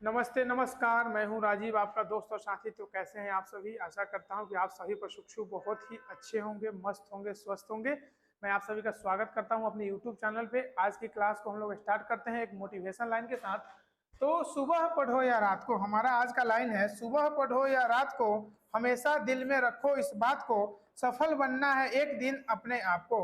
नमस्ते नमस्कार, मैं हूं राजीव, आपका दोस्त और साथी। तो कैसे हैं आप सभी? आशा करता हूं कि आप सभी प्रशिक्षु बहुत ही अच्छे होंगे, मस्त होंगे, स्वस्थ होंगे। मैं आप सभी का स्वागत करता हूं अपने YouTube चैनल पे। आज की क्लास को हम लोग स्टार्ट करते हैं एक मोटिवेशन लाइन के साथ। तो सुबह पढ़ो या रात को, हमारा आज का लाइन है सुबह पढ़ो या रात को, हमेशा दिल में रखो इस बात को, सफल बनना है एक दिन अपने आप को।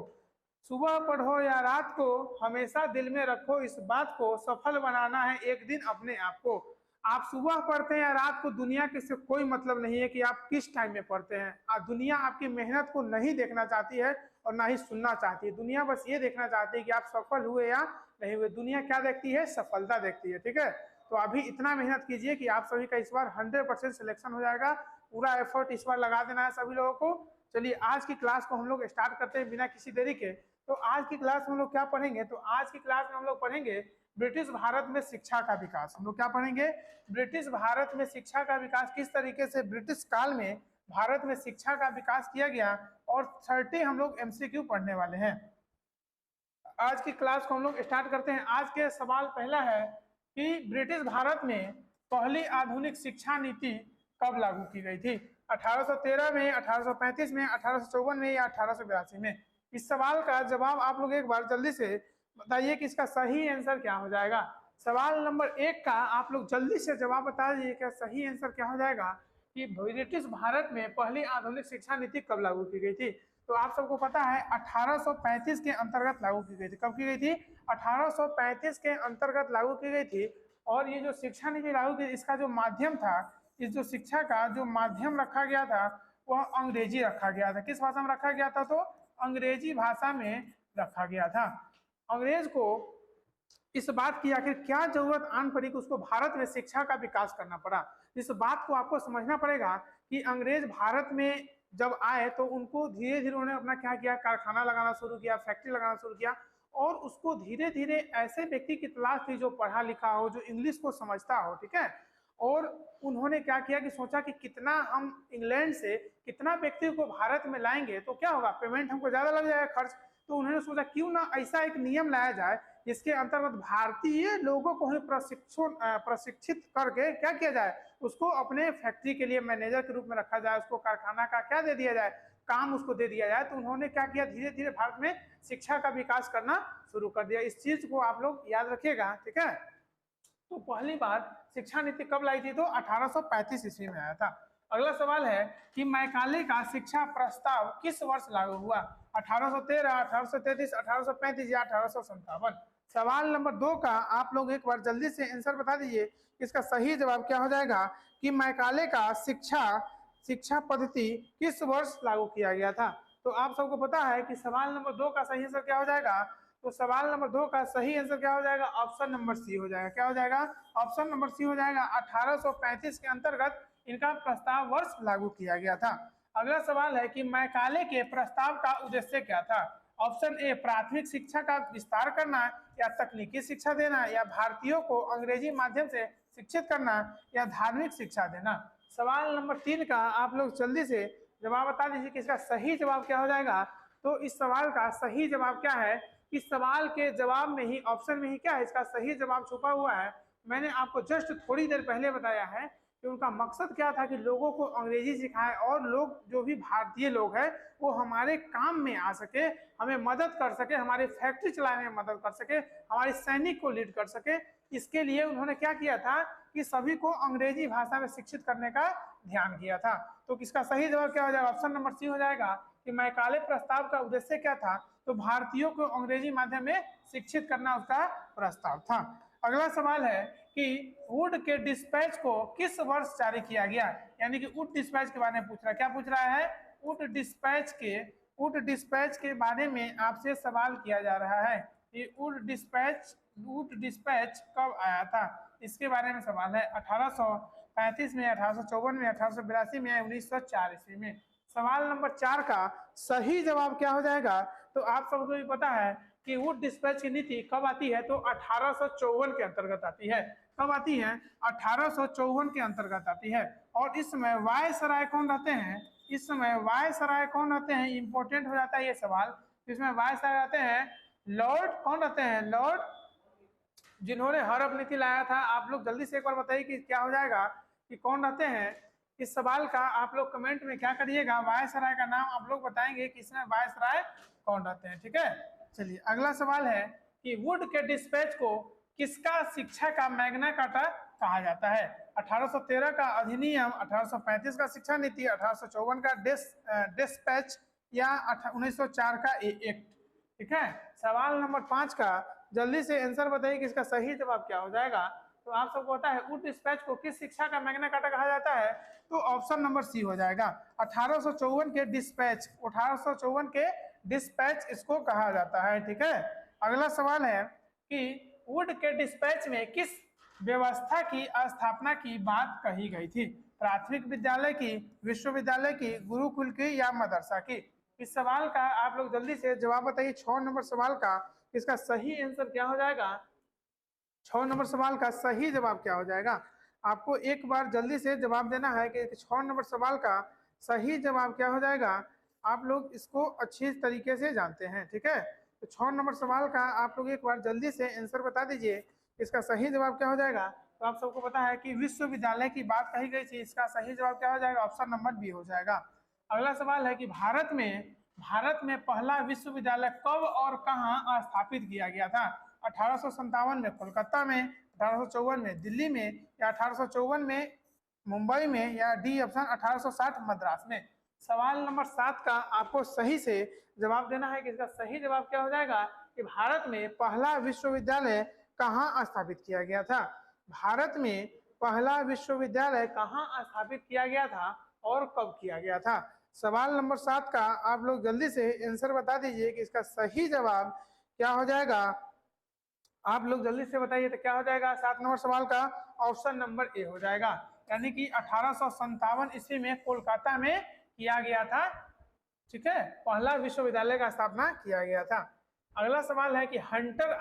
सुबह पढ़ो या रात को, हमेशा दिल में रखो इस बात को, सफल बनाना है एक दिन अपने आप को। आप सुबह पढ़ते हैं या रात को, दुनिया के से कोई मतलब नहीं है कि आप किस टाइम में पढ़ते हैं। दुनिया आपकी मेहनत को नहीं देखना चाहती है और ना ही सुनना चाहती है। दुनिया बस ये देखना चाहती है कि आप सफल हुए या नहीं हुए। दुनिया क्या देखती है? सफलता देखती है। ठीक है, तो अभी इतना मेहनत कीजिए कि आप सभी का इस बार 100% सिलेक्शन हो जाएगा। पूरा एफर्ट इस बार लगा देना है सभी लोगों को। चलिए आज की क्लास को हम लोग स्टार्ट करते हैं बिना किसी देरी के। तो आज की क्लास में हम लोग क्या पढ़ेंगे? तो आज की क्लास में हम लोग पढ़ेंगे ब्रिटिश भारत में शिक्षा का विकास। हम लोग क्या पढ़ेंगे? ब्रिटिश भारत में शिक्षा का विकास, किस तरीके से ब्रिटिश काल में भारत में शिक्षा का विकास किया गया। और 30 हम लोग MCQ पढ़ने वाले हैं। आज की क्लास को हम लोग स्टार्ट करते हैं। आज के सवाल पहला है कि ब्रिटिश भारत में पहली आधुनिक शिक्षा नीति कब लागू की गई थी? 1813 में, 1835 में, 1854 में या 1882 में? इस सवाल का जवाब आप लोग एक बार जल्दी से बताइए कि इसका सही आंसर क्या हो जाएगा। सवाल नंबर 1 का आप लोग जल्दी से जवाब बता दीजिए, क्या सही आंसर क्या हो जाएगा कि ब्रिटिश भारत में पहली आधुनिक शिक्षा नीति कब लागू की गई थी? तो आप सबको पता है 1835 के अंतर्गत लागू की गई थी। कब की गई थी? 1835 के अंतर्गत लागू की गई थी। और ये जो शिक्षा नीति लागू की, इसका जो माध्यम था, इस जो शिक्षा का जो माध्यम रखा गया था वह अंग्रेजी रखा गया था। किस भाषा में रखा गया था? तो अंग्रेजी भाषा में रखा गया था। अंग्रेज को इस बात की आखिर क्या जरूरत आन पड़ी कि उसको भारत में शिक्षा का विकास करना पड़ा। इस बात को आपको समझना पड़ेगा कि अंग्रेज भारत में जब आए तो उनको धीरे धीरे उन्होंने अपना क्या किया, कारखाना लगाना शुरू किया, फैक्ट्री लगाना शुरू किया। और उसको धीरे धीरे ऐसे व्यक्ति की तलाश थी जो पढ़ा लिखा हो, जो इंग्लिश को समझता हो। ठीक है, और उन्होंने क्या किया कि सोचा कि कितना हम इंग्लैंड से कितना व्यक्ति को भारत में लाएंगे तो क्या होगा, पेमेंट हमको ज्यादा लग जाएगा, खर्च। तो उन्होंने सोचा क्यों ना ऐसा एक नियम लाया जाए जिसके अंतर्गत भारतीय लोगों को ही प्रशिक्षित करके क्या किया जाए, उसको अपने फैक्ट्री के लिए मैनेजर के रूप में रखा जाए, उसको कारखाना का क्या दे दिया जाए, काम उसको दे दिया जाए। तो उन्होंने क्या किया, धीरे धीरे भारत में शिक्षा का विकास करना शुरू कर दिया। इस चीज को आप लोग याद रखिएगा। ठीक है, तो पहली बार शिक्षा नीति कब लाई थी? तो 1835 ईस्वी में आया था। अगला सवाल है कि मैकाले का शिक्षा प्रस्ताव किस वर्ष लागू हुआ? 1813, 1833, 1835 या 1857? सवाल नंबर 2 का आप लोग एक बार जल्दी से आंसर बता दीजिए, इसका सही जवाब क्या हो जाएगा कि मैकाले का शिक्षा पद्धति किस वर्ष लागू किया गया था। तो आप सबको पता है कि सवाल नंबर 2 का सही आंसर क्या हो जाएगा। तो सवाल नंबर 2 का सही आंसर क्या हो जाएगा? ऑप्शन नंबर सी हो जाएगा। क्या हो जाएगा? ऑप्शन नंबर सी हो जाएगा। 1835 के अंतर्गत इनका प्रस्ताव वर्ष लागू किया गया था। अगला सवाल है कि मैकाले के प्रस्ताव का उद्देश्य क्या था? ऑप्शन ए प्राथमिक शिक्षा का विस्तार करना, या तकनीकी शिक्षा देना, या भारतीयों को अंग्रेजी माध्यम से शिक्षित करना, या धार्मिक शिक्षा देना। सवाल नंबर 3 का आप लोग जल्दी से जवाब बता दीजिए कि इसका सही जवाब क्या हो जाएगा। तो इस सवाल का सही जवाब क्या है? इस सवाल के जवाब में ही, ऑप्शन में ही क्या है, इसका सही जवाब छुपा हुआ है। मैंने आपको जस्ट थोड़ी देर पहले बताया है कि उनका मकसद क्या था कि लोगों को अंग्रेजी सिखाए और लोग जो भी भारतीय लोग हैं वो हमारे काम में आ सके, हमें मदद कर सके, हमारी फैक्ट्री चलाने में मदद कर सके, हमारे सैनिक को लीड कर सके। इसके लिए उन्होंने क्या किया था कि सभी को अंग्रेजी भाषा में शिक्षित करने का ध्यान किया था। तो इसका सही जवाब क्या हो जाएगा? ऑप्शन नंबर सी हो जाएगा कि मैकाले प्रस्ताव का उद्देश्य क्या था? तो भारतीयों को अंग्रेजी माध्यम में शिक्षित करना उसका प्रस्ताव था। अगला सवाल है कि वुड के डिस्पैच को किस वर्ष जारी किया गया? यानी कि वुड डिस्पैच के बारे में पूछ रहा है। क्या पूछ रहा है? वुड डिस्पैच के बारे में आपसे सवाल किया जा रहा है कि वुड डिस्पैच कब आया था, इसके बारे में सवाल है। 1835 में, 1854 में, 1882 में, 1904 ईस्वी में? सवाल नंबर 4 का सही जवाब क्या हो जाएगा? तो आप सबको भी पता है कि वुड डिस्पैच की नीति कब आती है? तो 1854 के अंतर्गत आती है। कब आती है? 1854 के अंतर्गत आती है। और इस समय वायसराय कौन रहते हैं? इस समय वायसराय कौन रहते हैं? इंपॉर्टेंट हो जाता है ये सवाल। इसमें वायसराय रहते हैं लॉर्ड, कौन रहते हैं? लॉर्ड जिन्होंने हड़प नीति लाया था, आप लोग जल्दी से एक बार बताइए कि क्या हो जाएगा, कि कौन रहते हैं। इस सवाल का आप लोग कमेंट में क्या करिएगा, वायसराय का नाम आप लोग बताएंगे कि इसमें वायसराय कौन रहते हैं। ठीक है, चलिए अगला सवाल है कि वुड के डिस्पैच को किसका शिक्षा का मैग्ना कार्टा कहा जाता है। 1813 का अधिनियम, 1835 का शिक्षा नीति, 1854 का डिस्पैच या 1904 का एक्ट। ठीक है, सवाल नंबर 5 का जल्दी से आंसर बताइए कि इसका सही जवाब क्या हो जाएगा। तो आप सबको पता है वुड डिस्पैच को किस शिक्षा का मैग्ना कार्टा कहा जाता है, तो ऑप्शन नंबर सी हो जाएगा। 1854 के डिस्पैच, 1854 के डिस्पैच इसको कहा जाता है। ठीक है, अगला सवाल है कि वुड के डिस्पैच में किस व्यवस्था की स्थापना की बात कही गई थी। प्राथमिक विद्यालय की, विश्वविद्यालय की, गुरुकुल की या मदरसा की। इस सवाल का आप लोग जल्दी से जवाब बताइए। 6 नंबर सवाल का इसका सही आंसर क्या हो जाएगा। 6 नंबर सवाल का सही जवाब क्या हो जाएगा, आपको एक बार जल्दी से जवाब देना है कि 6 नंबर सवाल का सही जवाब क्या हो जाएगा। आप लोग इसको अच्छी तरीके से जानते हैं। ठीक है, तो 6 नंबर सवाल का आप लोग एक बार जल्दी से आंसर बता दीजिए, इसका सही जवाब क्या हो जाएगा। तो आप सबको पता है कि विश्वविद्यालय की बात कही गई थी, इसका सही जवाब क्या हो जाएगा, ऑप्शन नंबर बी हो जाएगा। अगला सवाल है कि भारत में पहला विश्वविद्यालय कब और कहां स्थापित किया गया था। 1857 में कोलकाता में, 1854 में दिल्ली में, या 1854 में मुंबई में, या डी ऑप्शन 1860 मद्रास में। सवाल नंबर 7 का आपको सही से जवाब देना है कि इसका सही जवाब क्या हो जाएगा, कि भारत में पहला विश्वविद्यालय कहाँ स्थापित किया गया था। भारत में पहला विश्वविद्यालय कहाँ स्थापित किया गया था और कब किया गया था। सवाल नंबर 7 का आप लोग जल्दी से आंसर बता दीजिए कि इसका सही जवाब क्या हो जाएगा। आप लोग जल्दी से बताइए तो क्या हो जाएगा। 7 नंबर सवाल का ऑप्शन नंबर ए हो जाएगा, यानी कि 1857 ईस्वी में कोलकाता में किया गया था। ठीक है, पहला विश्वविद्यालय का स्थापना किया गया था। अगला सवाल है कि हंटर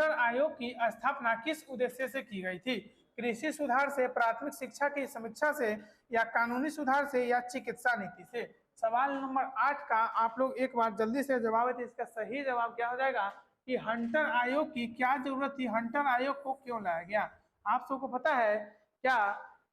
आयोग की स्थापना किस उद्देश्य से की गई थी। कृषि सुधार से, प्राथमिक शिक्षा की समीक्षा से, या कानूनी सुधार से, या चिकित्सा नीति से। सवाल नंबर 8 का आप लोग एक बार जल्दी से जवाब दें, इसका सही जवाब क्या हो जाएगा, कि हंटर आयोग की क्या जरूरत थी, हंटर आयोग को क्यों लाया गया। आप सबको पता है क्या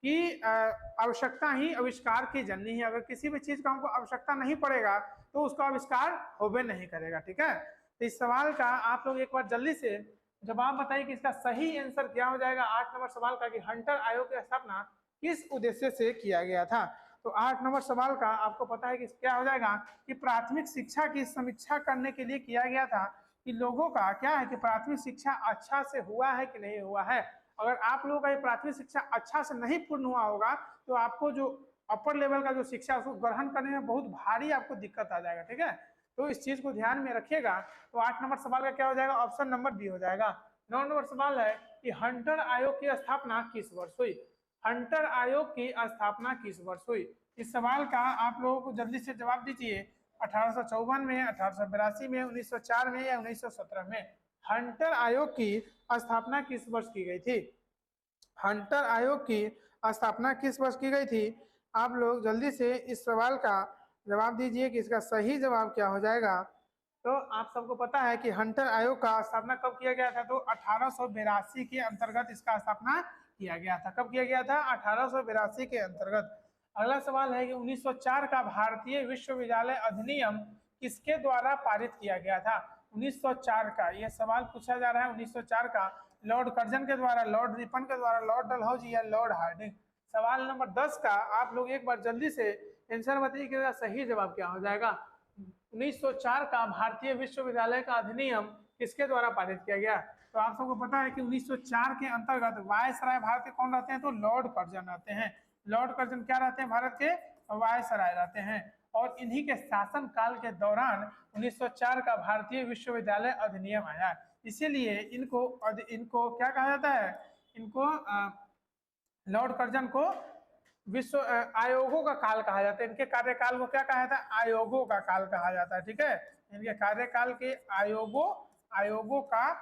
कि आवश्यकता ही आविष्कार की जननी है। अगर किसी भी चीज का हमको आवश्यकता नहीं पड़ेगा तो उसका आविष्कार होबे नहीं करेगा। ठीक है, तो इस सवाल का आप लोग एक बार जल्दी से जवाब बताइए कि इसका सही आंसर क्या हो जाएगा। 8 नंबर सवाल का कि हंटर आयोग की स्थापना किस उद्देश्य से किया गया था। तो 8 नंबर सवाल का आपको पता है कि क्या हो जाएगा, कि प्राथमिक शिक्षा की समीक्षा करने के लिए किया गया था, कि लोगों का क्या है कि प्राथमिक शिक्षा अच्छा से हुआ है कि नहीं हुआ है। अगर आप लोगों का प्राथमिक शिक्षा अच्छा से नहीं पूर्ण हुआ होगा तो आपको जो अपर लेवल का जो शिक्षा उसको ग्रहण करने में बहुत भारी आपको दिक्कत आ जाएगा। ठीक है, तो इस चीज को ध्यान में रखिएगा। तो 8 नंबर सवाल का क्या हो जाएगा, ऑप्शन नंबर बी हो जाएगा। 9 नंबर सवाल है कि हंटर आयोग की स्थापना किस वर्ष हुई। हंटर आयोग की स्थापना किस वर्ष हुई। इस सवाल का आप लोगों को जल्दी से जवाब दीजिए। 1854 में, 1882 में, 1904 में, या 1917 में। हंटर आयोग की स्थापना किस वर्ष की गई थी। हंटर आयोग की स्थापना किस वर्ष की गई थी। आप लोग जल्दी से इस सवाल का जवाब दीजिए कि इसका सही जवाब क्या हो जाएगा। तो आप सबको पता है कि हंटर आयोग का स्थापना कब किया गया था, तो 1882 के अंतर्गत इसका स्थापना किया गया था। कब किया गया था, 1882 के अंतर्गत। अगला सवाल है कि 1904 का भारतीय विश्वविद्यालय अधिनियम किसके द्वारा पारित किया गया था। 1904 का यह सवाल पूछा जा रहा है। 1904 का लॉर्ड कर्जन के द्वारा, लॉर्ड रिपन के द्वारा, लॉर्ड डलहौजी या लॉर्ड हार्डिंग। सवाल नंबर 10 का आप लोग एक बार जल्दी से आंसर बताइए कि सही जवाब क्या हो जाएगा। 1904 का भारतीय विश्वविद्यालय का अधिनियम किसके द्वारा पारित किया गया। तो आप सबको पता है कि 1904 के अंतर्गत वायसराय भारत के कौन रहते हैं, तो लॉर्ड कर्जन रहते हैं। लॉर्ड कर्जन क्या रहते हैं, भारत के वायसराय रहते हैं। और इन्हीं के शासन काल के दौरान 1904 का भारतीय विश्वविद्यालय अधिनियम आया। इसीलिए इनको क्या कहा जाता है, इनको लॉर्ड कर्जन को विश्व आयोगों का काल कहा जाता है। इनके कार्यकाल को क्या कहा जाता है, आयोगों का काल कहा जाता है। ठीक है, इनके कार्यकाल के आयोगों का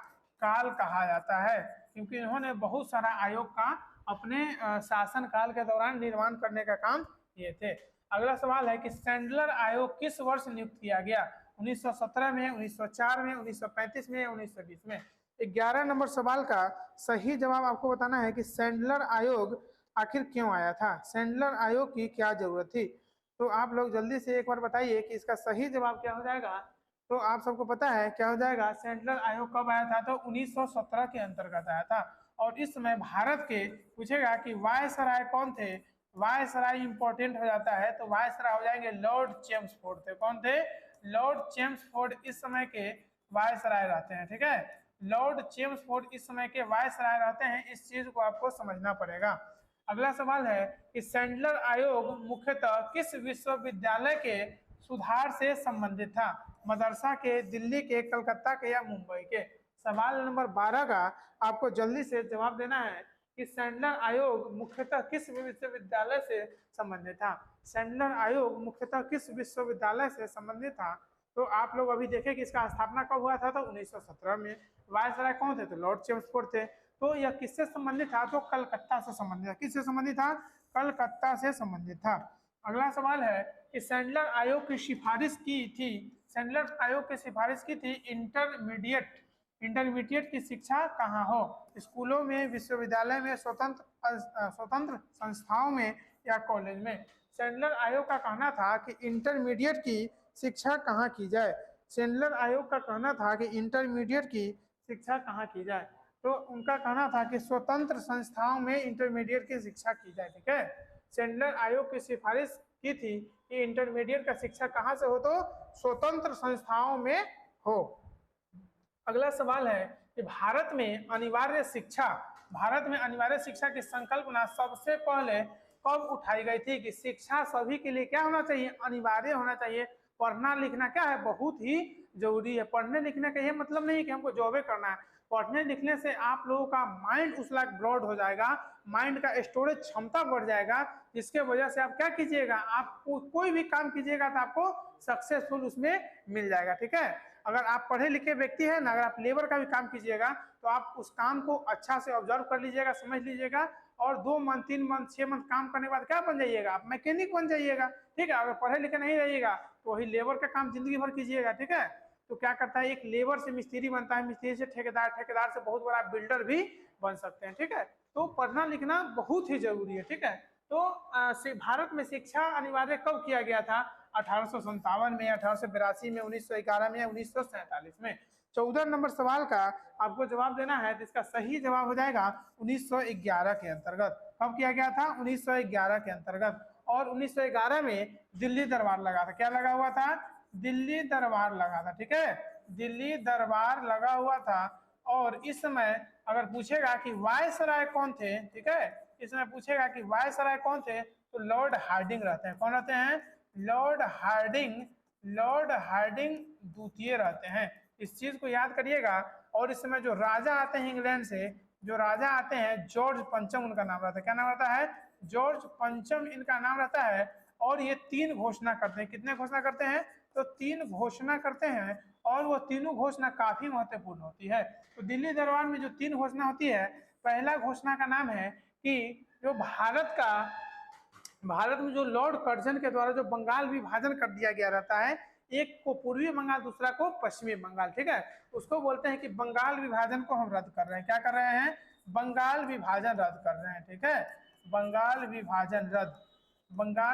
काल कहा जाता है, क्योंकि इन्होंने बहुत सारा आयोग का अपने शासन काल के दौरान निर्माण करने का काम किए थे। अगला सवाल है कि सैंडलर आयोग किस वर्ष नियुक्त किया गया। 1917 में, 1904 में, 1935 में, 1920 में। 11 नंबर सवाल का सही जवाब आपको बताना है कि सैंडलर आयोग आखिर क्यों आया था, सैंडलर आयोग की क्या जरूरत थी। तो आप लोग जल्दी से एक बार बताइए कि इसका सही जवाब क्या हो जाएगा। तो आप सबको पता है क्या हो जाएगा, सैंडलर आयोग कब आया था, तो 1917 के अंतर्गत आया था। और इस समय भारत के पूछेगा कि वायसराय कौन थे, वायसराय इंपॉर्टेंट हो जाता है, तो वायसराय हो जाएंगे लॉर्ड चेम्सफोर्ड थे। कौन थे, लॉर्ड चेम्सफोर्ड इस समय के वायसराय रहते हैं। ठीक है, लॉर्ड चेम्सफोर्ड इस समय के वायसराय रहते हैं, इस चीज को आपको समझना पड़ेगा। अगला सवाल है कि सैंडलर आयोग मुख्यतः किस विश्वविद्यालय के सुधार से संबंधित था, मदरसा के, दिल्ली के, कलकत्ता के या मुंबई के। सवाल नंबर 12 का आपको जल्दी से जवाब देना है कि सैंडलर आयोग मुख्यतः किस विश्वविद्यालय से संबंधित था। सैंडलर आयोग मुख्यतः किस विश्वविद्यालय से संबंधित था। तो आप लोग अभी देखें कि इसका स्थापना कब हुआ था, तो 1917 में। वायसराय कौन थे, तो लॉर्ड चेम्सफोर्ड थे। तो यह किससे संबंधित था, तो कलकत्ता से संबंधित था। किससे संबंधित था, कलकत्ता से संबंधित था। अगला सवाल है कि सैंडलर आयोग की सिफारिश की थी, सैंडलर आयोग की सिफारिश की थी इंटरमीडिएट की शिक्षा कहाँ हो, स्कूलों में, विश्वविद्यालय में, स्वतंत्र संस्थाओं में या कॉलेज में। सैंडलर आयोग का कहना था कि इंटरमीडिएट की शिक्षा कहाँ की जाए, सैंडलर आयोग का कहना था कि इंटरमीडिएट की शिक्षा कहाँ की जाए। तो उनका कहना था कि स्वतंत्र संस्थाओं में इंटरमीडिएट की शिक्षा की जाए। ठीक है, सैंडलर आयोग की सिफारिश की थी कि इंटरमीडिएट का शिक्षा कहाँ से हो, तो स्वतंत्र संस्थाओं में हो। अगला सवाल है कि भारत में अनिवार्य शिक्षा की संकल्पना सबसे पहले कब उठाई गई थी, कि शिक्षा सभी के लिए क्या होना चाहिए, अनिवार्य होना चाहिए। पढ़ना लिखना क्या है, बहुत ही जरूरी है। पढ़ने लिखने का ये मतलब नहीं कि हमको जॉबे करना है, पढ़ने लिखने से आप लोगों का माइंड उस लायक ब्रॉड हो जाएगा, माइंड का स्टोरेज क्षमता बढ़ जाएगा, जिसके वजह से आप क्या कीजिएगा, आप कोई भी काम कीजिएगा तो आपको सक्सेसफुल उसमें मिल जाएगा। ठीक है, अगर आप पढ़े लिखे व्यक्ति है ना, अगर आप लेबर का भी काम कीजिएगा तो आप उस काम को अच्छा से ऑब्जर्व कर लीजिएगा, समझ लीजिएगा, और 2 मंथ 3 मंथ 6 मंथ काम करने के बाद क्या बन जाइएगा, आप मैकेनिक बन जाइएगा। ठीक है, अगर पढ़े लिखे नहीं रहिएगा तो वही लेबर का काम जिंदगी भर कीजिएगा। ठीक है, तो क्या करता है, एक लेबर से मिस्त्री बनता है, मिस्त्री से ठेकेदार, ठेकेदार से बहुत बड़ा बिल्डर भी बन सकते हैं। ठीक है, तो पढ़ना लिखना बहुत ही जरूरी है। ठीक है, तो भारत में शिक्षा अनिवार्य कब किया गया था, 1857 में, 1882 में, 1911 में, 1947 में। 14 नंबर सवाल का आपको जवाब देना है, तो इसका सही जवाब हो जाएगा 1911 के अंतर्गत। कब किया गया था, 1911 के अंतर्गत। और 1911 में दिल्ली दरबार लगा था। क्या लगा हुआ था, दिल्ली दरबार लगा था। ठीक है, दिल्ली दरबार लगा हुआ था। और इस समय अगर पूछेगा कि वायसराय कौन थे, ठीक है, इसमें पूछेगा कि वायसराय कौन थे, तो लॉर्ड हार्डिंग रहते हैं। कौन रहते हैं, लॉर्ड हार्डिंग द्वितीय रहते हैं। इस चीज को याद करिएगा। और इस समय जो राजा आते हैं इंग्लैंड से, जो राजा आते हैं, जॉर्ज पंचम उनका नाम रहता है। क्या नाम रहता है, जॉर्ज पंचम इनका नाम रहता है। और ये 3 घोषणा करते हैं। कितने घोषणा करते हैं, तो 3 घोषणा करते हैं। और वो तीनों घोषणा काफी महत्वपूर्ण होती है। तो दिल्ली दरबार में जो 3 घोषणा होती है, पहला घोषणा का नाम है कि जो भारत में जो लॉर्ड कर्जन के द्वारा जो बंगाल विभाजन कर दिया गया रहता है, एक को पूर्वी बंगाल, दूसरा को पश्चिमी बंगाल। ठीक है, उसको बोलते हैं कि बंगाल विभाजन को हम रद्द कर रहे हैं। क्या कर रहे हैं, बंगाल विभाजन रद्द कर रहे हैं। ठीक है, बंगाल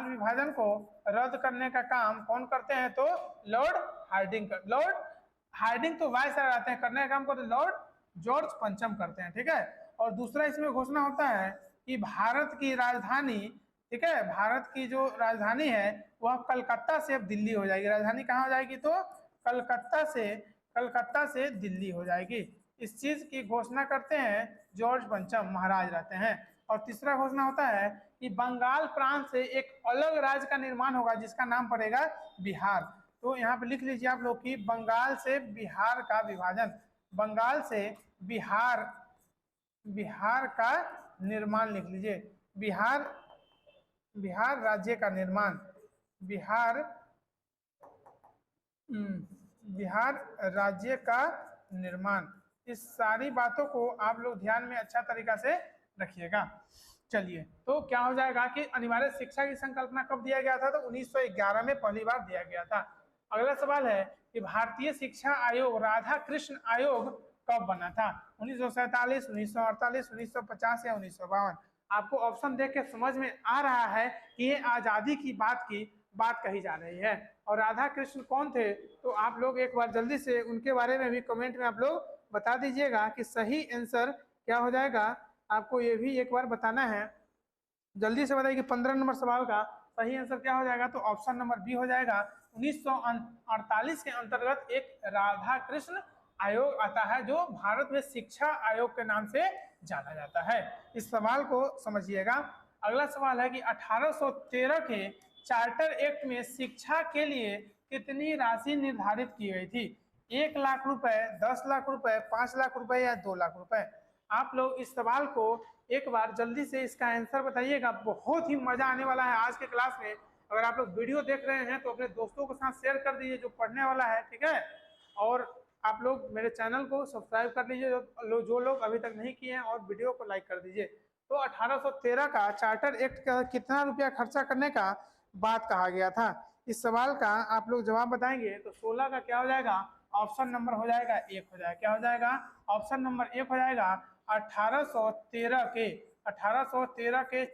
विभाजन को रद्द करने का काम कौन करते हैं, तो लॉर्ड हार्डिंग तो वायसराय रहते हैं, करने का काम को लॉर्ड जॉर्ज पंचम करते हैं। ठीक है, और दूसरा इसमें घोषणा होता है कि भारत की राजधानी, ठीक है, भारत की जो राजधानी है वह कलकत्ता से अब दिल्ली हो जाएगी। राजधानी कहाँ हो जाएगी, तो कलकत्ता से दिल्ली हो जाएगी। इस चीज की घोषणा करते हैं जॉर्ज पंचम, महाराज रहते हैं। और तीसरा घोषणा होता है कि बंगाल प्रांत से एक अलग राज्य का निर्माण होगा, जिसका नाम पड़ेगा बिहार। तो यहाँ पे लिख लीजिए आप लोग कि बंगाल से बिहार का विभाजन, बंगाल से बिहार का निर्माण लिख लीजिए। बिहार राज्य का निर्माण, बिहार राज्य का निर्माण। इस सारी बातों को आप लोग ध्यान में अच्छा तरीका से रखिएगा। चलिए, तो क्या हो जाएगा कि अनिवार्य शिक्षा की संकल्पना कब दिया गया था, तो 1911 में पहली बार दिया गया था। अगला सवाल है कि भारतीय शिक्षा आयोग, राधा कृष्ण आयोग कब बना था, 1947, 1948, 1950 या 1952। आपको ऑप्शन देख के समझ में आ रहा है कि ये आजादी की बात कही जा रही है। और राधा कृष्ण कौन थे, तो आप लोग एक बार जल्दी से उनके बारे में भी कमेंट में आप लोग बता दीजिएगा कि सही आंसर क्या हो जाएगा। आपको ये भी एक बार बताना है, जल्दी से बताइए कि 15 नंबर सवाल का सही आंसर क्या हो जाएगा। तो ऑप्शन नंबर बी हो जाएगा। 1948 के अंतर्गत एक राधा कृष्ण आयोग आता है जो भारत में शिक्षा आयोग के नाम से जाना जाता है। इस सवाल को समझिएगा। अगला सवाल है कि 1813 के चार्टर एक्ट में शिक्षा के लिए कितनी राशि निर्धारित की गई थी, 1 लाख रुपए, 10 लाख रुपए, 5 लाख रुपए या 2 लाख रुपए। आप लोग इस सवाल को एक बार जल्दी से इसका आंसर बताइएगा, बहुत ही मजा आने वाला है आज के क्लास में। अगर आप लोग वीडियो देख रहे हैं तो अपने दोस्तों के साथ शेयर कर दीजिए जो पढ़ने वाला है, ठीक है। और आप लोग मेरे चैनल को सब्सक्राइब कर लीजिए जो लोग अभी तक नहीं किए हैं, और वीडियो को लाइक कर दीजिए। तो 1813 का चार्टर एक्ट का कितना रुपया खर्चा करने का बात कहा गया था, इस सवाल का आप लोग जवाब बताएंगे तो 16 का क्या हो जाएगा, ऑप्शन नंबर हो जाएगा 1 हो जाएगा। क्या हो जाएगा, ऑप्शन नंबर 1 हो जाएगा। 1813 के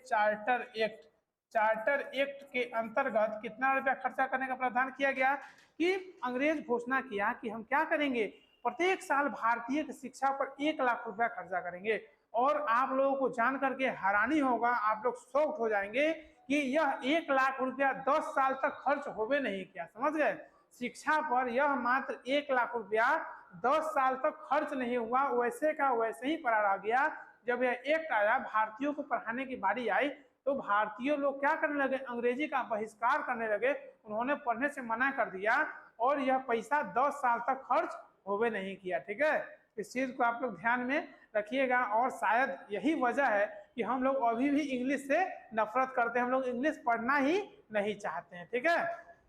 चार्टर एक्ट के अंतर्गत कितना रुपया खर्चा करने का प्रावधान किया गया कि अंग्रेज घोषणा किया कि हम क्या करेंगे, प्रत्येक साल भारतीय की शिक्षा पर 1 लाख रुपया खर्चा करेंगे। और आप लोगों को जान करके हैरानी होगा, आप लोग शॉक्ड हो जाएंगे कि यह 1 लाख रुपया 10 साल तक खर्च होवे नहीं किया, समझ गए। शिक्षा पर यह मात्र 1 लाख रुपया 10 साल तक खर्च नहीं हुआ, वैसे का वैसे ही पड़ा रह गया। जब यह एक्ट आया, भारतीयों को पढ़ाने की बारी आई, तो भारतीय लोग क्या करने लगे, अंग्रेजी का बहिष्कार करने लगे, उन्होंने पढ़ने से मना कर दिया और यह पैसा 10 साल तक खर्च होवे नहीं किया, ठीक है। इस चीज को आप लोग ध्यान में रखिएगा। और शायद यही वजह है कि हम लोग अभी भी इंग्लिश से नफरत करते हैं, हम लोग इंग्लिश पढ़ना ही नहीं चाहते हैं, ठीक है।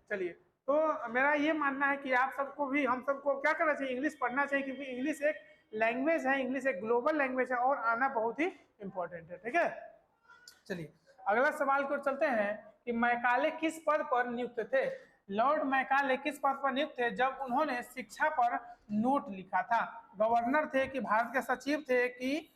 चलिए, तो मेरा ये मानना है कि आप सबको भी, हम सबको क्या करना चाहिए, इंग्लिश पढ़ना चाहिए, क्योंकि इंग्लिश एक लैंग्वेज है, इंग्लिश एक ग्लोबल लैंग्वेज है और आना बहुत ही इंपॉर्टेंट है, ठीक है। चलिए अगला सवाल को चलते हैं कि मैकाले किस पद पर नियुक्त थे। लॉर्ड मैकाले किस पद पर नियुक्त थे जब उन्होंने शिक्षा पर नोट लिखा था। गवर्नर थे कि भारत के सचिव थे कि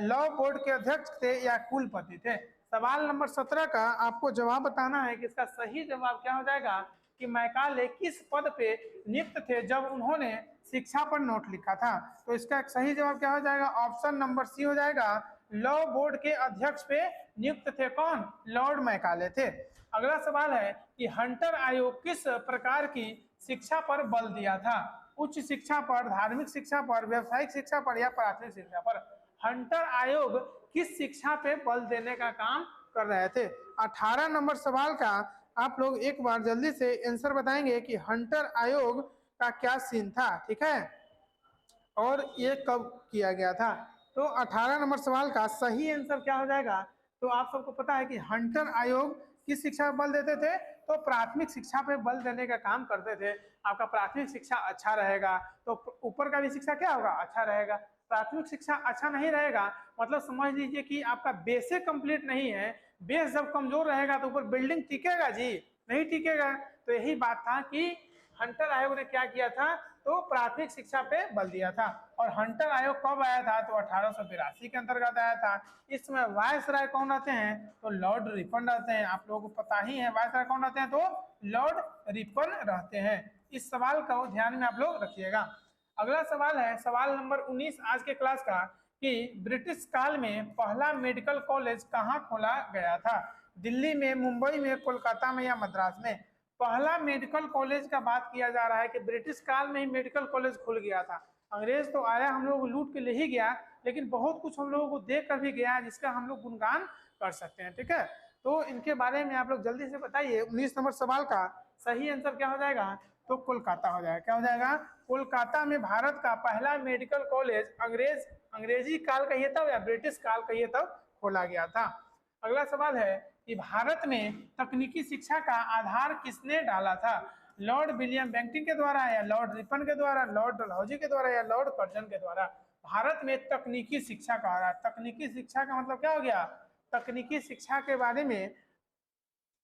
लॉ बोर्ड के अध्यक्ष थे या कुलपति थे। सवाल नंबर 17 का आपको जवाब बताना है कि इसका सही जवाब क्या हो जाएगा कि मैकाले किस पद पे नियुक्त थे जब उन्होंने शिक्षा पर नोट लिखा था। तो इसका सही जवाब क्या हो जाएगा, ऑप्शन नंबर सी हो जाएगा। लॉ बोर्ड के अध्यक्ष पे नियुक्त थे कौन, लॉर्ड मैकाले थे। अगला सवाल है कि हंटर आयोग किस प्रकार की शिक्षा पर बल दिया था, उच्च शिक्षा पर, धार्मिक शिक्षा पर, व्यावसायिक शिक्षा पर या प्राथमिक शिक्षा पर। हंटर आयोग किस शिक्षा पे बल देने का काम कर रहे थे। 18 नंबर सवाल का आप लोग एक बार जल्दी से आंसर बताएंगे कि हंटर आयोग का क्या सीन था, ठीक है, और ये कब किया गया था। तो 18 नंबर सवाल का सही आंसर क्या हो जाएगा, तो आप सबको पता है कि हंटर आयोग किस शिक्षा पर बल देते थे, तो प्राथमिक शिक्षा पे बल देने का काम करते थे। आपका प्राथमिक शिक्षा अच्छा रहेगा तो ऊपर का भी शिक्षा क्या होगा, अच्छा रहेगा। प्राथमिक शिक्षा अच्छा नहीं रहेगा मतलब समझ लीजिए कि आपका बेस कंप्लीट नहीं है, बेस जब कमजोर रहेगा तो ऊपर बिल्डिंग टिकेगा जी, नहीं टिकेगा। तो यही बात था कि हंटर आयोग ने क्या किया था, तो प्राथमिक शिक्षा पे बल दिया था। और हंटर आयोग कब आया था, तो 1882 के अंतर्गत आया था। इस समय वायस राय कौन रहते हैं, तो लॉर्ड रिपन रहते हैं। आप लोगों को पता ही है वायस राय कौन रहते हैं, तो लॉर्ड रिपन रहते हैं। इस सवाल को ध्यान में आप लोग रखिएगा। अगला सवाल है सवाल नंबर 19 आज के क्लास का कि ब्रिटिश काल में पहला मेडिकल कॉलेज कहाँ खोला गया था, दिल्ली में, मुंबई में, कोलकाता में या मद्रास में। पहला मेडिकल कॉलेज का बात किया जा रहा है कि ब्रिटिश काल में ही मेडिकल कॉलेज खुल गया था। अंग्रेज तो आया, हम लोग को लूट के ले ही गया, लेकिन बहुत कुछ हम लोगों को देख कर भी गया जिसका हम लोग गुणगान कर सकते हैं, ठीक है। तो इनके बारे में आप लोग जल्दी से बताइए। 19 नंबर सवाल का सही आंसर क्या हो जाएगा, तो कोलकाता हो जाएगा। क्या हो जाएगा, कोलकाता में भारत का पहला मेडिकल कॉलेज अंग्रेजी काल कहिए तब या ब्रिटिश काल कहिए तब खोला गया था। अगला सवाल है कि भारत में तकनीकी शिक्षा का आधार किसने डाला था, लॉर्ड विलियम बेंटिंक के द्वारा या लॉर्ड रिपन के द्वारा, लॉर्ड डलहौजी के द्वारा या लॉर्ड कर्जन के द्वारा। भारत में तकनीकी शिक्षा का आधार, तकनीकी शिक्षा का मतलब क्या हो गया, तकनीकी शिक्षा के बारे में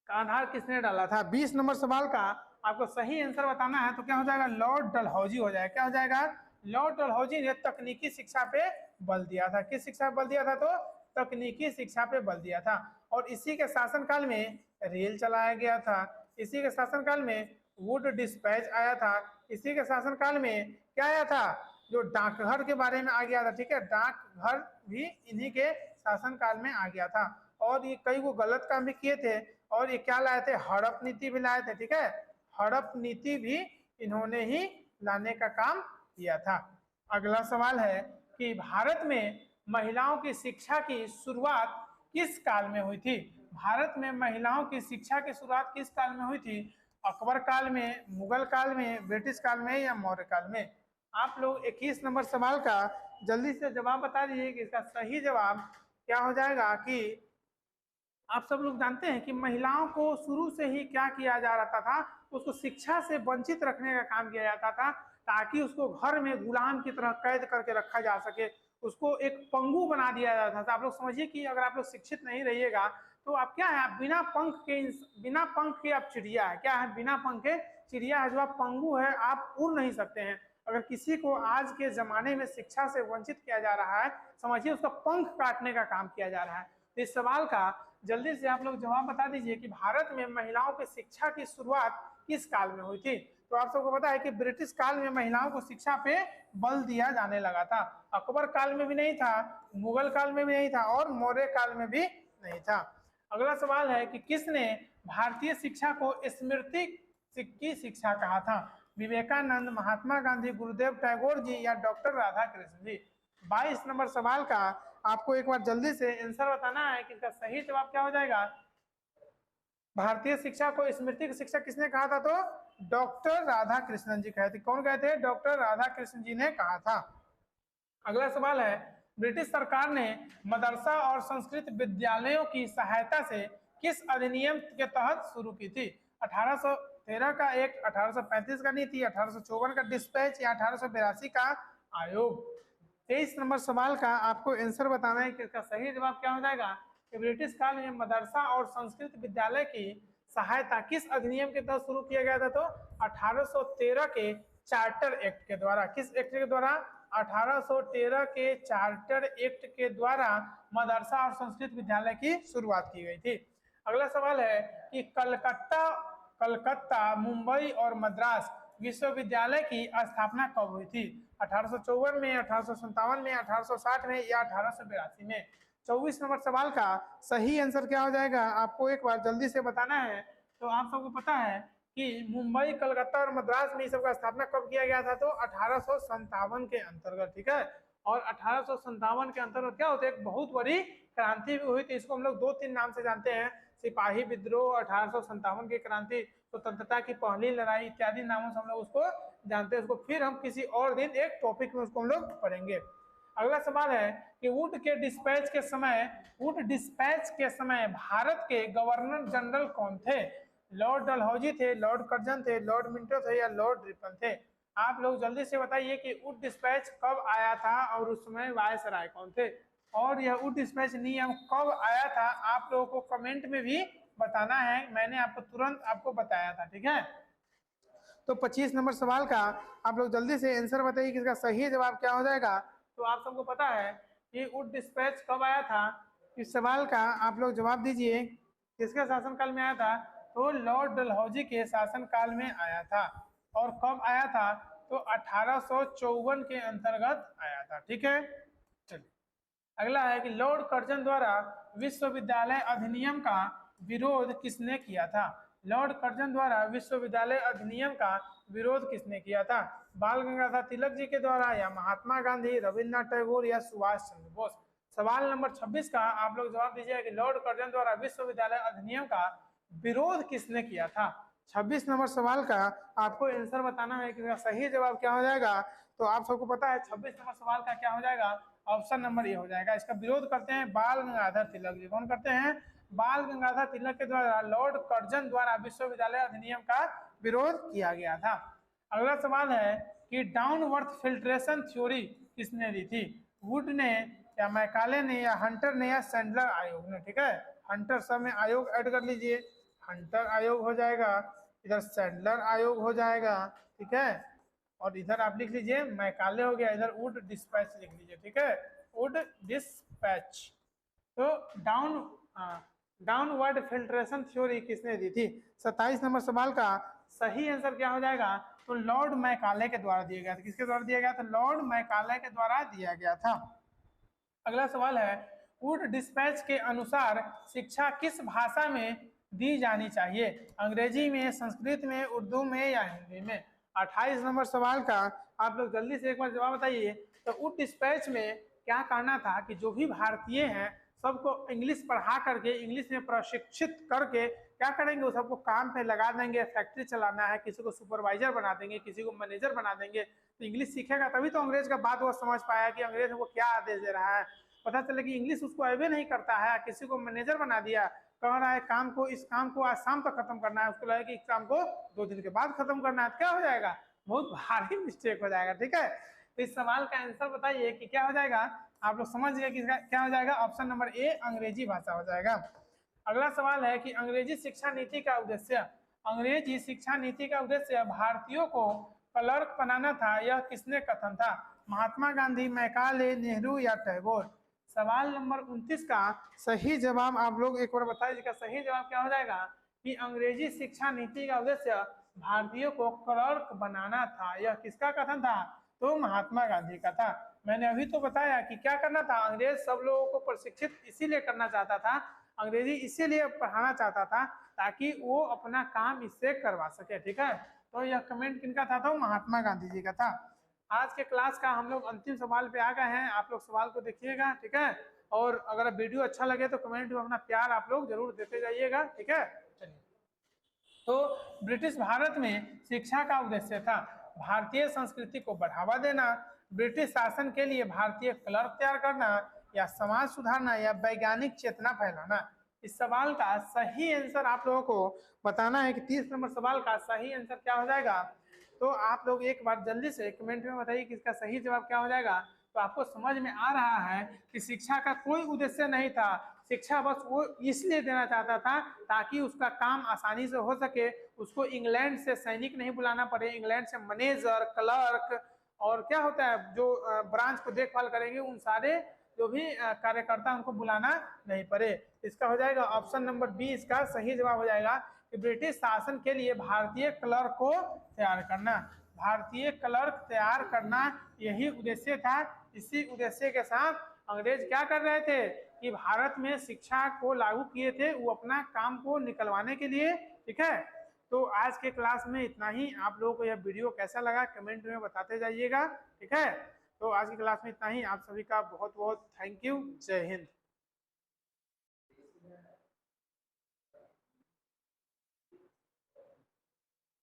आधार किसने डाला था। 20 नंबर सवाल का आपको सही आंसर बताना है तो क्या हो जाएगा, लॉर्ड डलहौजी हो जाएगा। क्या हो जाएगा, लॉर्ड डलहौजी ने तकनीकी शिक्षा पे बल दिया था। किस शिक्षा पे बल दिया था? तो तकनीकी शिक्षा पे बल दिया था। और इसी के शासनकाल में रेल चलाया गया था। इसी के शासनकाल में वुड डिस्पैच आया था। इसी के शासनकाल में क्या आया था? जो डाकघर के बारे में आ गया था। ठीक है, डाकघर भी इन्हीं के शासनकाल में आ गया था। और ये कई वो गलत काम भी किए थे। और ये क्या लाए थे? हड़प नीति भी लाए थे। ठीक है, हड़प नीति भी इन्होंने ही लाने का काम किया था। अगला सवाल है कि भारत में महिलाओं की शिक्षा की शुरुआत किस काल में हुई थी? भारत में महिलाओं की शिक्षा की शुरुआत किस काल में हुई थी? अकबर काल में, मुगल काल में, ब्रिटिश काल में या मौर्य काल में? आप लोग 21 नंबर सवाल का जल्दी से जवाब बता दीजिए कि इसका सही जवाब क्या हो जाएगा। कि आप सब लोग जानते हैं कि महिलाओं को शुरू से ही क्या किया जा रहा था? उसको शिक्षा से वंचित रखने का काम किया जाता था, ताकि उसको घर में गुलाम की तरह कैद करके रखा जा सके, उसको एक पंगु बना दिया जाता था। आप लोग समझिए कि अगर आप लोग शिक्षित नहीं रहिएगा तो आप क्या है? आप बिना पंख के आप चिड़िया है। क्या है? बिना पंख के चिड़िया है, जो आप पंगु है, आप उड़ नहीं सकते हैं। अगर किसी को आज के जमाने में शिक्षा से वंचित किया जा रहा है, समझिए उसका पंख काटने का काम किया जा रहा है। तो इस सवाल का जल्दी से आप लोग जवाब बता दीजिए कि भारत में महिलाओं की शिक्षा की शुरुआत किस काल में हुई थी? तो आप सबको पता है कि ब्रिटिश काल में महिलाओं को शिक्षा पे बल दिया जाने लगा था। अकबर काल में भी नहीं था, मुगल काल में भी नहीं था और मौर्य काल में भी नहीं था। अगला सवाल है कि किसने भारतीय शिक्षा को स्मृति की शिक्षा कहा था? विवेकानंद, महात्मा गांधी, गुरुदेव टैगोर जी या डॉक्टर राधा कृष्ण जी? 22 नंबर सवाल का आपको एक बार जल्दी से आंसर बताना है कि इसका सही जवाब क्या हो जाएगा। भारतीय शिक्षा को स्मृति की शिक्षा किसने कहा था? तो डॉक्टर राधा कृष्णन जी कहे थे। कौन कहे थे? डॉक्टर राधा कृष्ण जी ने कहा था। अगला सवाल है, ब्रिटिश सरकार ने मदरसा और संस्कृत विद्यालयों की सहायता से किस अधिनियम के तहत शुरू की थी? 1813 का एक्ट, 1835 का नीति, 1854 का डिस्पैच या 1882 का आयोग? 23 नंबर सवाल का आपको आंसर बताना है कि इसका सही जवाब क्या हो जाएगा। कि ब्रिटिश काल में मदरसा और संस्कृत विद्यालय की सहायता किस अधिनियम के तहत शुरू किया गया था? तो 1813 के चार्टर एक्ट के द्वारा। किस एक्ट के द्वारा? 1813 के चार्टर एक्ट के द्वारा मदरसा और संस्कृत विद्यालय की शुरुआत की गई थी। अगला सवाल है कि कलकत्ता, मुंबई और मद्रास विश्वविद्यालय की स्थापना कब हुई थी? 1854 में, 1857 में, 1860 में या 1882 में? 24 नंबर सवाल का सही आंसर क्या हो जाएगा आपको एक बार जल्दी से बताना है। तो आप सबको पता है कि मुंबई, कलकत्ता और मद्रास में सबका स्थापना कब किया गया था? तो 1857 के अंतर्गत। ठीक है, और 1857 के अंतर्गत क्या होता है? एक बहुत बड़ी क्रांति भी हुई थी। इसको हम लोग 2-3 नाम से जानते हैं, सिपाही विद्रोह, 1857 की क्रांति, स्वतंत्रता की पहली लड़ाई इत्यादि नामों से हम लोग उसको जानते हैं। उसको फिर हम किसी और दिन एक टॉपिक में उसको हम लोग पढ़ेंगे। अगला सवाल है कि वुड डिस्पैच के समय भारत के गवर्नर जनरल कौन थे? लॉर्ड डलहौजी थे, लॉर्ड कर्जन थे, लॉर्ड मिंटो थे या लॉर्ड रिपन थे? आप लोग जल्दी से बताइए कि वुड डिस्पैच कब आया था और उस समय वायसराय कौन थे? और यह वुड डिस्पैच नियम कब आया था? आप लोगों को कमेंट में भी बताना है, मैंने आपको तुरंत आपको बताया था। ठीक है, तो 25 नंबर सवाल का आप लोग जल्दी से आंसर बताइए कि इसका सही जवाब क्या हो जाएगा। तो आप सबको पता है कि वुड डिस्पैच कब आया था? इस सवाल का आप लोग जवाब दीजिए, किसके शासनकाल में आया था? तो लॉर्ड डलहौजी के शासनकाल में आया था। और कब आया था? तो 1854 के अंतर्गत आया था। ठीक है, चलिए अगला है कि लॉर्ड कर्जन द्वारा विश्वविद्यालय अधिनियम का विरोध किसने किया था? लॉर्ड कर्जन द्वारा विश्वविद्यालय अधिनियम का विरोध किसने किया था? बाल गंगाधर तिलक जी के द्वारा या महात्मा गांधी, रविन्द्रनाथ टैगोर या सुभाष चंद्र बोस? सवाल नंबर 26 का आप लोग जवाब दीजिए कि लॉर्ड कर्जन द्वारा विश्वविद्यालय अधिनियम का विरोध किसने किया था? 26 नंबर सवाल का आपको आंसर बताना है कि सही जवाब क्या हो जाएगा। तो आप सबको पता है 26 नंबर सवाल का क्या हो जाएगा? ऑप्शन नंबर ए हो जाएगा। इसका विरोध करते हैं बाल गंगाधर तिलक जी। कौन करते हैं? बाल गंगाधर तिलक के द्वारा लॉर्ड कर्जन द्वारा विश्वविद्यालय अधिनियम का विरोध किया गया था। अगला सवाल है कि डाउनवर्थ फिल्ट्रेशन थ्योरी किसने दी थी? वुड ने या मैकाले ने या हंटर ने या सैंडलर आयोग ने? ठीक है, हंटर सब में आयोग ऐड कर लीजिए, हंटर आयोग हो जाएगा, इधर सैंडलर आयोग हो जाएगा। ठीक है, और इधर आप लिख लीजिए मैकाले हो गया, इधर वुड डिस्पैच लिख लीजिए, ठीक है, वुड डिस्पैच। तो डाउनवर्ड फिल्ट्रेशन थ्योरी किसने दी थी? 27 नंबर सवाल का सही आंसर क्या हो जाएगा? तो लॉर्ड मैकाले के द्वारा दिया गया था। किसके द्वारा दिया गया था? लॉर्ड मैकाले के द्वारा दिया गया था। अगला सवाल है वुड डिस्पैच के अनुसार शिक्षा किस भाषा में दी जानी चाहिए? अंग्रेजी में, संस्कृत में, उर्दू में या हिंदी में? 28 नंबर सवाल का आप लोग जल्दी से एक बार जवाब बताइए। तो वुड डिस्पैच में क्या करना था कि जो भी भारतीय हैं सबको इंग्लिश पढ़ा करके, इंग्लिश में प्रशिक्षित करके क्या करेंगे, वो सबको काम पे लगा देंगे। फैक्ट्री चलाना है, किसी को सुपरवाइजर बना देंगे, किसी को मैनेजर बना देंगे। तो इंग्लिश सीखेगा तभी तो अंग्रेज का बात वो समझ पाया कि अंग्रेज हमको क्या आदेश दे रहा है। पता चले कि इंग्लिश उसको अवे नहीं करता है, किसी को मैनेजर बना दिया, कह रहा है काम को, इस काम को आज शाम तक खत्म करना है, उसको लगे कि इस काम को 2 दिन के बाद खत्म करना है, क्या हो जाएगा? बहुत भारी मिस्टेक हो जाएगा, ठीक है। तो इस सवाल का आंसर बताइए कि क्या हो जाएगा? आप लोग समझ गए कि क्या हो जाएगा? ऑप्शन नंबर ए अंग्रेजी भाषा हो जाएगा। अगला सवाल है कि अंग्रेजी शिक्षा नीति का उद्देश्य, अंग्रेजी शिक्षा नीति का उद्देश्य भारतीयों को क्लर्क बनाना था, यह किसने कथन था? महात्मा गांधी, मैकाले, नेहरू या टैगोर? सवाल नंबर 29 का सही जवाब आप लोग एक बार बताइए, इसका सही जवाब क्या हो जाएगा? कि अंग्रेजी शिक्षा नीति का उद्देश्य भारतीयों को क्लर्क बनाना था, यह किसका कथन था? तो महात्मा गांधी का था। मैंने अभी तो बताया कि क्या करना था, अंग्रेज सब लोगों को प्रशिक्षित इसीलिए करना चाहता था, अंग्रेजी इसीलिए पढ़ाना चाहता था ताकि वो अपना काम इससे करवा सके, ठीक है। तो यह कमेंट किनका था? तो महात्मा गांधी जी का था। आज के क्लास का हम लोग अंतिम सवाल पे आ गए हैं, आप लोग सवाल को देखिएगा, ठीक है। और अगर वीडियो अच्छा लगे तो कमेंट में अपना प्यार आप लोग जरूर देते जाइएगा, ठीक है। चलिए, तो ब्रिटिश भारत में शिक्षा का उद्देश्य था भारतीय संस्कृति को बढ़ावा देना, ब्रिटिश शासन के लिए भारतीय क्लर्क तैयार करना, या समाज सुधारना, या वैज्ञानिक चेतना फैलाना? इस सवाल का सही आंसर आप लोगों को बताना है कि 30 नंबर सवाल का सही आंसर क्या हो जाएगा? तो आप लोग एक बार जल्दी से कमेंट में बताइए कि इसका सही जवाब क्या हो जाएगा। तो आपको समझ में आ रहा है कि शिक्षा का कोई उद्देश्य नहीं था, शिक्षा बस वो इसलिए देना चाहता था ताकि उसका काम आसानी से हो सके, उसको इंग्लैंड से सैनिक नहीं बुलाना पड़े, इंग्लैंड से मैनेजर, क्लर्क और क्या होता है जो ब्रांच को देखभाल करेंगे, उन सारे जो भी कार्यकर्ता उनको बुलाना नहीं पड़े। इसका हो जाएगा ऑप्शन नंबर बी, इसका सही जवाब हो जाएगा कि ब्रिटिश शासन के लिए भारतीय क्लर्क को तैयार करना, भारतीय क्लर्क तैयार करना यही उद्देश्य था। इसी उद्देश्य के साथ अंग्रेज क्या कर रहे थे कि भारत में शिक्षा को लागू किए थे, वो अपना काम को निकलवाने के लिए, ठीक है। तो आज के क्लास में इतना ही। आप लोगों को यह वीडियो कैसा लगा कमेंट में बताते जाइएगा, ठीक है। तो आज की क्लास में इतना ही। आप सभी का बहुत बहुत थैंक यू। जय हिंद।